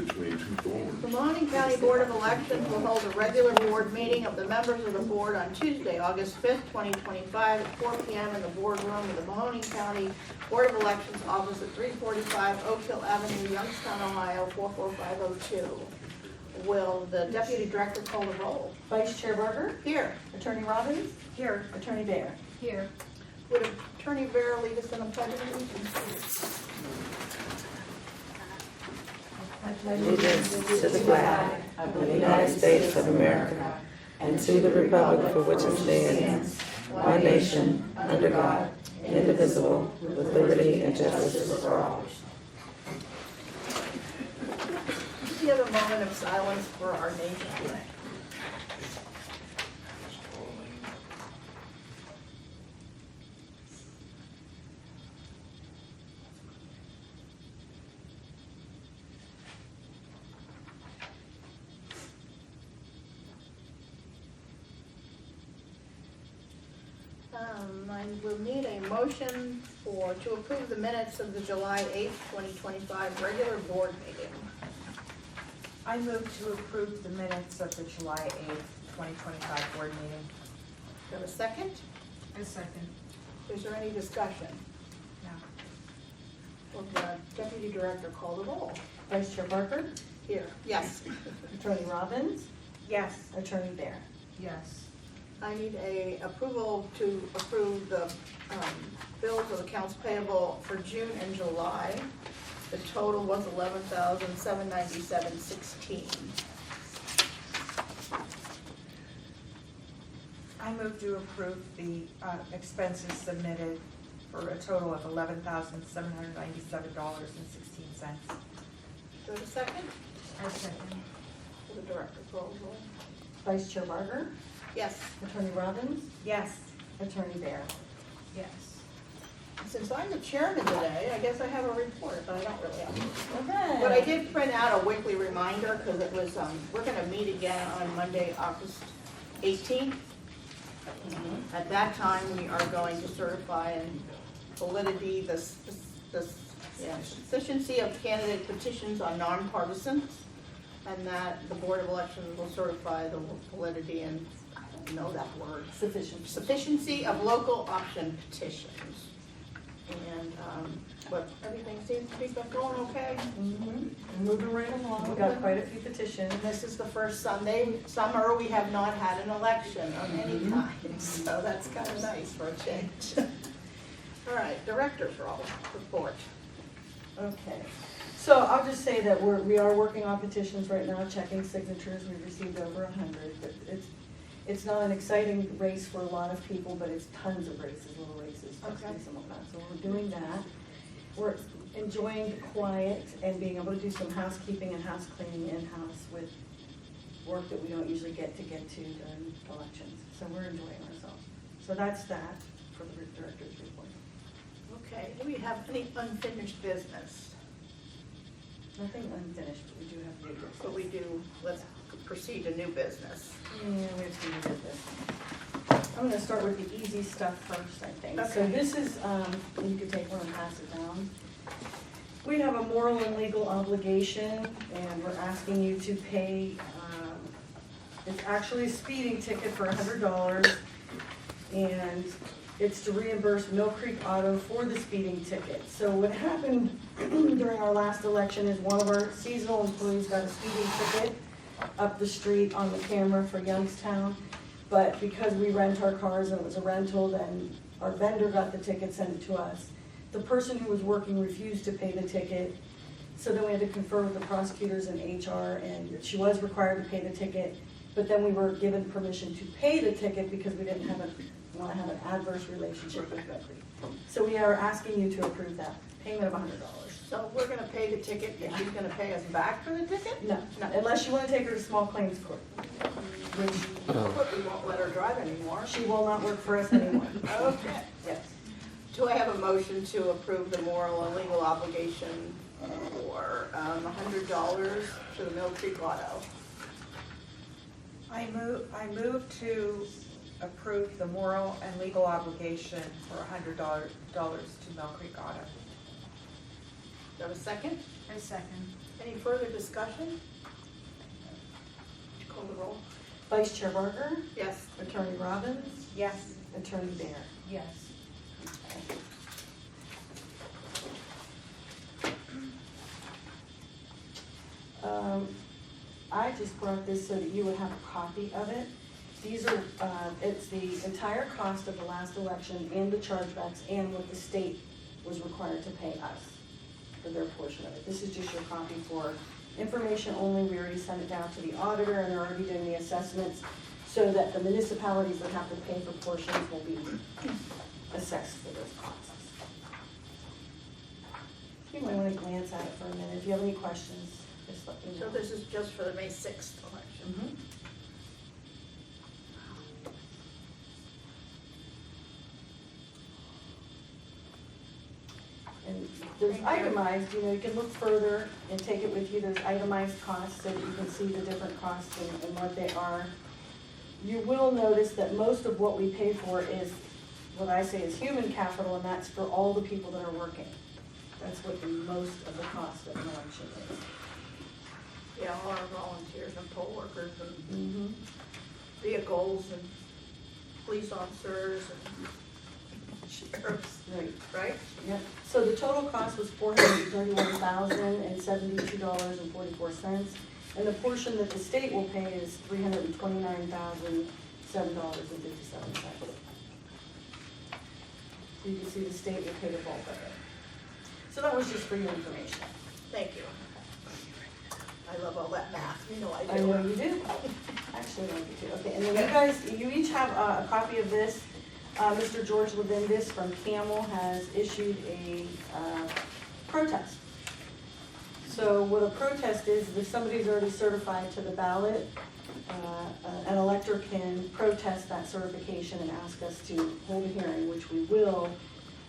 between two thorns. The Mahoning County Board of Elections will hold a regular board meeting of the members of the board on Tuesday, August 5th, 2025 at 4 p.m. in the boardroom of the Mahoning County Board of Elections office at 345 Oak Hill Avenue, Youngstown, Ohio, 44502. Will the Deputy Director call the roll? Vice Chair Barker? Here. Attorney Robbins? Here. Attorney Baer? Here. Would Attorney Vera lead us in a pledge of allegiance? Allegiance to the flag of the United States of America and to the republic for which it stands, one nation, under God, indivisible, with liberty and justice for all. We have a moment of silence for our nation. I will need a motion to approve the minutes of the July 8th, 2025 regular board meeting. I move to approve the minutes of the July 8th, 2025 board meeting. Do you have a second? A second. Is there any discussion? No. Will the Deputy Director call the roll? Vice Chair Barker? Here. Yes. Attorney Robbins? Yes. Attorney Baer? Yes. I need a approval to approve the bills of accounts payable for June and July. The total was $11,797.16. I move to approve the expenses submitted for a total of $11,797.16. Do you have a second? I second. For the Director call the roll? Vice Chair Barker? Yes. Attorney Robbins? Yes. Attorney Baer? Yes. Since I'm the chairman today, I guess I have a report, but I don't really have one. Okay. But I did print out a weekly reminder because it was, we're going to meet again on Monday, August 18th. At that time, we are going to certify and validity the sufficiency of candidate petitions on nonpartisans, and that the Board of Elections will certify the validity and, I don't know that word, sufficiency of local option petitions. And, but everything seems to be going okay. Moving right along. We got quite a few petitions. And this is the first summer we have not had an election of any kind, so that's kind of nice for a change. All right, Director's report. Okay. So I'll just say that we are working on petitions right now, checking signatures. We've received over 100, but it's not an exciting race for a lot of people, but it's tons of races, little races, trustees and whatnot. So we're doing that. We're enjoying the quiet and being able to do some housekeeping and house cleaning in-house with work that we don't usually get to during elections. So we're enjoying ourselves. So that's that for the Director's report. Okay, do we have any unfinished business? Nothing unfinished, but we do have new business. So let's proceed to new business. Yeah, we have some new business. I'm gonna start with the easy stuff first, I think. So Okay. this is, you could take one and pass it down. We have a moral and legal obligation, and we're asking you to pay, it's actually a speeding ticket for $100, and it's to reimburse Mill Creek Auto for the speeding ticket. So what happened during our last election is one of our seasonal employees got a speeding ticket up the street on the camera for Youngstown. But because we rent our cars and it was a rental, then our vendor got the ticket, sent it to us. The person who was working refused to pay the ticket, so then we had to confer with the prosecutors and HR, and she was required to pay the ticket, but then we were given permission to pay the ticket because we didn't want to have an adverse relationship with Red Creek. So we are asking you to approve that payment of $100. So we're gonna pay the ticket, and she's gonna pay us back for the ticket? No, unless you want to take her to small claims court, which But we won't let her drive anymore. she will not work for us anymore. Okay. Yes. Do I have a motion to approve the moral and legal obligation for $100 to the Mill Creek Auto? I move to approve the moral and legal obligation for $100 to Mill Creek Auto. Do I have a second? I second. Any further discussion? Would you call the roll? Vice Chair Barker, Yes. Attorney Robbins, Yes. Attorney Bear. Yes. I just brought this so that you would have a copy of it. These are, it's the entire cost of the last election and the chargebacks and what the state was required to pay us for their portion of it. This is just your copy for information only. We already sent it down to the auditor and they're already doing the assessments so that the municipalities that have to pay for portions will be assessed for those costs. You might want to glance at it for a minute. If you have any questions, just let me know. So this is just for the May 6th election? Mhm. And there's Thank you. itemized, you can look further and take it with you, there's itemized costs so that you can see the different costs and what they are. You will notice that most of what we pay for is, what I say is human capital, and that's for all the people that are working. That's what the most of the cost of an election is. Yeah, all our volunteers and poll workers and Mm-hmm. vehicles and police officers and sheriffs, Right. right? Yep, so the total cost was $431,072.44, and the portion that the state will pay is $329,007.57. So you can see the state will pay the bulk of it. So that was just for your information. Thank you. I love all that math, you know I I do. know you do. Actually, I know you do. Okay, and then you guys, you each have a copy of this. Mr. George Levindis from Camel has issued a protest. So what a protest is if somebody's already certified to the ballot, an elector can protest that certification and ask us to hold a hearing, which we will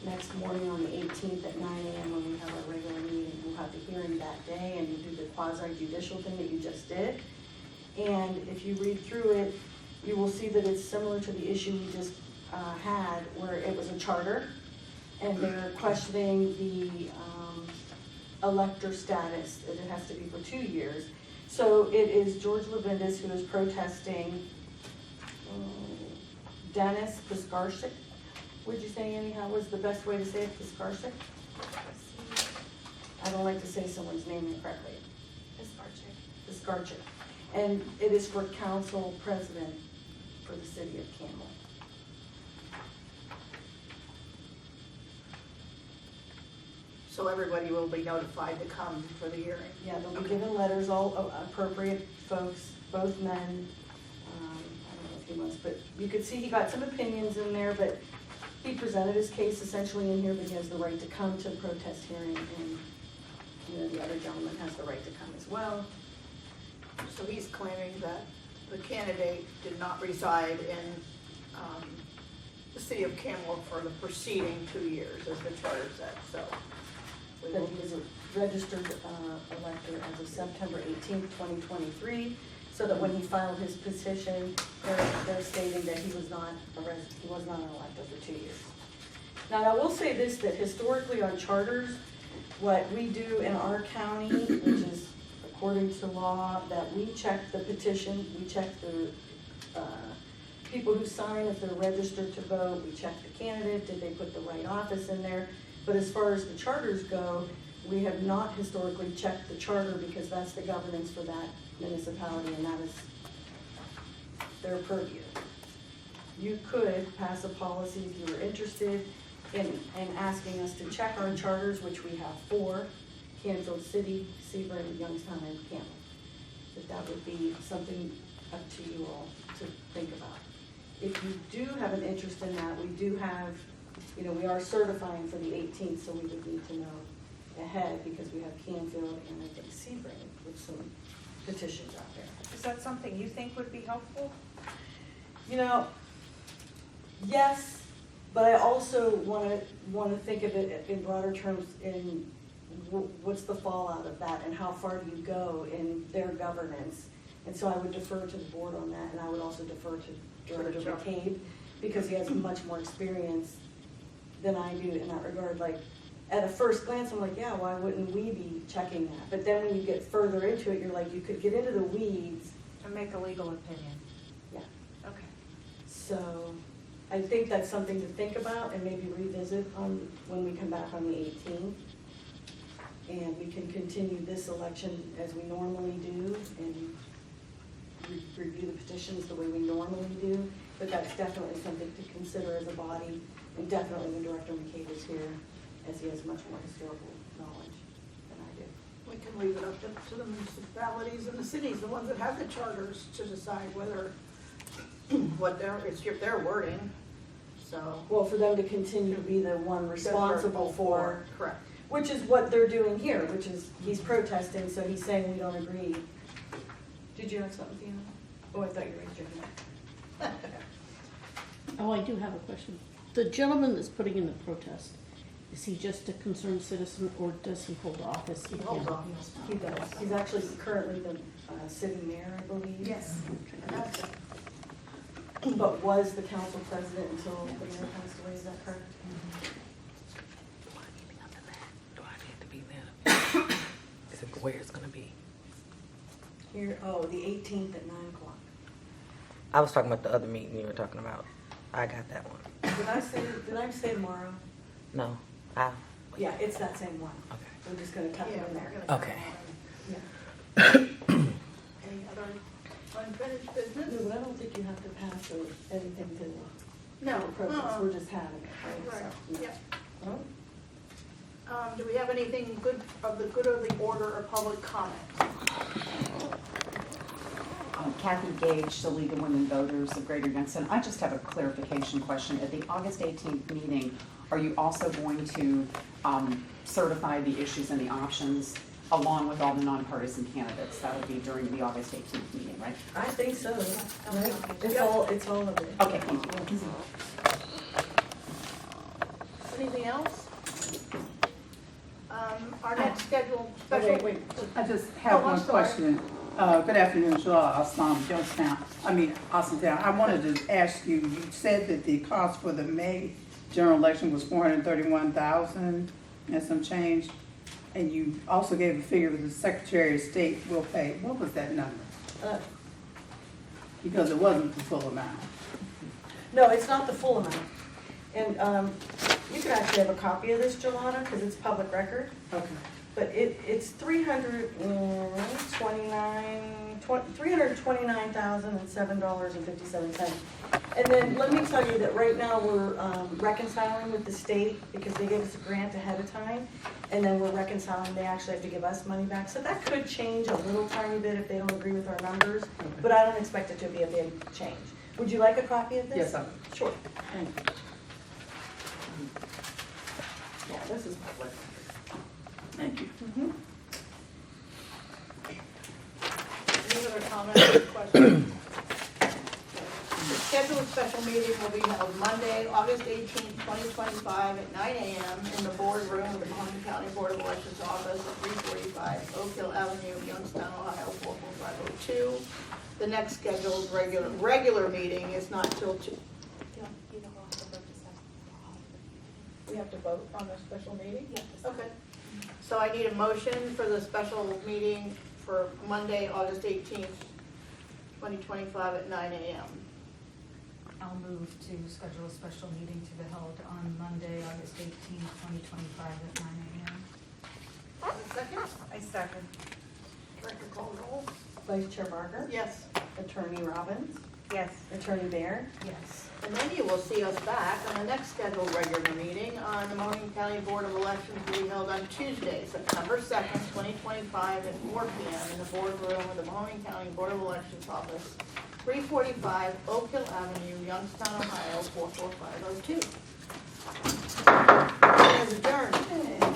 next morning on the 18th at 9 a.m. when we have our regular meeting. We'll have the hearing that day and we'll do the quasi-judicial thing that you just did. And if you read through it, you will see that it's similar to the issue we just had where it was a charter and they're questioning the elector status, that it has to be for 2 years. So it is George Levindis who is protesting Dennis Piskarczyk. Would you say anyhow was the best way to say it, Piskarczyk? I don't like to say someone's name incorrectly. Piskarczyk. And it is for council president for the city of Campbell. So everybody will be notified to come for the hearing? Yeah, they'll be given letters, all appropriate folks, both men. I don't know if he wants, but you could see he got some opinions in there, but he presented his case essentially in here, but he has the right to come to the protest hearing, and, the other gentleman has the right to come as well. So he's claiming that the candidate did not reside in the city of Camel for the preceding 2 years, as the charter said, so. we That will- he was a registered elector as of September 18th, 2023, so that when he filed his petition, they're stating that he was not he was not an elector for 2 years. Now, I will say this, that historically on charters, what we do in our county, which is according to law, that we check the petition, we check the people who sign, if they're registered to vote, we check the candidate, did they put the right office in there? But as far as the charters go, we have not historically checked the charter because that's the governance for that municipality and that is their purview. You could pass a policy if you were interested in asking us to check our charters, which we have 4, Canfield City, Sebring, Youngstown, and Campbell. But that would be something up to you all to think about. If you do have an interest in that, we do have, we are certifying for the 18th, so we would need to know ahead because we have Canfield and I think Sebring with some petitions out there. Is that something you think would be helpful? Yes, but I also want to think of it in broader terms in what's the fallout of that and how far do you go in their governance. And so I would defer to the board on that, and I would also defer to Director McCabe because he has much more experience than I do in that regard. Like at a first glance, I'm like, yeah, why wouldn't we be checking that? But then when you get further into it, you're like, you could get into the weeds. To make a legal opinion. Yeah. Okay. So I think that's something to think about and maybe revisit on, when we come back on the 18th. And we can continue this election as we normally do and review the petitions the way we normally do. But that's definitely something to consider as a body, and definitely when Director McCabe is here, as he has much more historical knowledge than I do. We can leave it up to the municipalities and the cities, the ones that have the charters, to decide whether, What it's their wording, so. Well, for them to continue to be the one responsible for, Correct. which is what they're doing here, which is, he's protesting, so he's saying we don't agree. Did you have something, Fiona? Oh, I thought you raised your hand. Oh, I do have a question. The gentleman that's putting in the protest, is he just a concerned citizen or does he hold office? He holds office. He does. He's actually currently the city mayor, I believe. yes. And that's it. But was the council president until the mayor passed away, is that correct? Do I need to be there? Is it where it's gonna be? Here, oh, the 18th at 9 o'clock. I was talking about the other meeting you were talking about. I got that one. Did I say tomorrow? No, Yeah, it's that same one. okay. We're just gonna cut it Yeah, in we're there. gonna- Okay. Yeah. Any other unfinished business? No, but I don't think you have to pass or anything to No. the protest, we're just having it, right? Right, So, yep. Oh, Do we have anything good of the order or public comment? Kathy Gage, the League of Women Voters of Greater Youngstown. I just have a clarification question. At the August 18th meeting, are you also going to certify the issues and the options along with all the nonpartisan candidates? That would be during the August 18th meeting, right? I think so, right? It's all of it. Okay, thank you. Anything else? Our next scheduled Oh, special. wait. I just have Oh, I'm one sorry. question. Good afternoon, Joel, Austintown. I wanted to ask you, you said that the cost for the May general election was $431,000 and some change, and you also gave a figure that the Secretary of State will pay. What was that number? Because it wasn't the full amount. No, it's not the full amount. And you can actually have a copy of this, Jolana, because it's public record. Okay. But it's $329,007.57. And then let me tell you that right now we're reconciling with the state because they gave us a grant ahead of time. And then we're reconciling, they actually have to give us money back. So that could change a little tiny bit if they don't agree with our numbers, but I don't expect it to be a big change. Would you like a copy of this? Yes, I would. Sure. Yeah, this is public. Thank you. Any other comments or questions? The scheduled special meeting will be held Monday, August 18th, 2025 at 9 a.m. in the boardroom of the Mahoning County Board of Elections office at 345 Oak Hill Avenue, Youngstown, Ohio 44502. The next scheduled regular meeting is not till 2. We have to vote on the special meeting? Yes. Okay. So I need a motion for the special meeting for Monday, August 18th, 2025 at 9 a.m. I'll move to schedule a special meeting to be held on Monday, August 18th, 2025 at 9 a.m. Second? I second. Director call roll? Vice Chair Barker? Yes. Attorney Robbins? Yes. Attorney Baird? Yes. And then you will see us back on the next scheduled regular meeting on the Mahoning County Board of Elections will be held on Tuesday, September 2nd, 2025 at 4 p.m. in the boardroom of the Mahoning County Board of Elections office, 345 Oak Hill Avenue, Youngstown, Ohio 44502. Adjourned.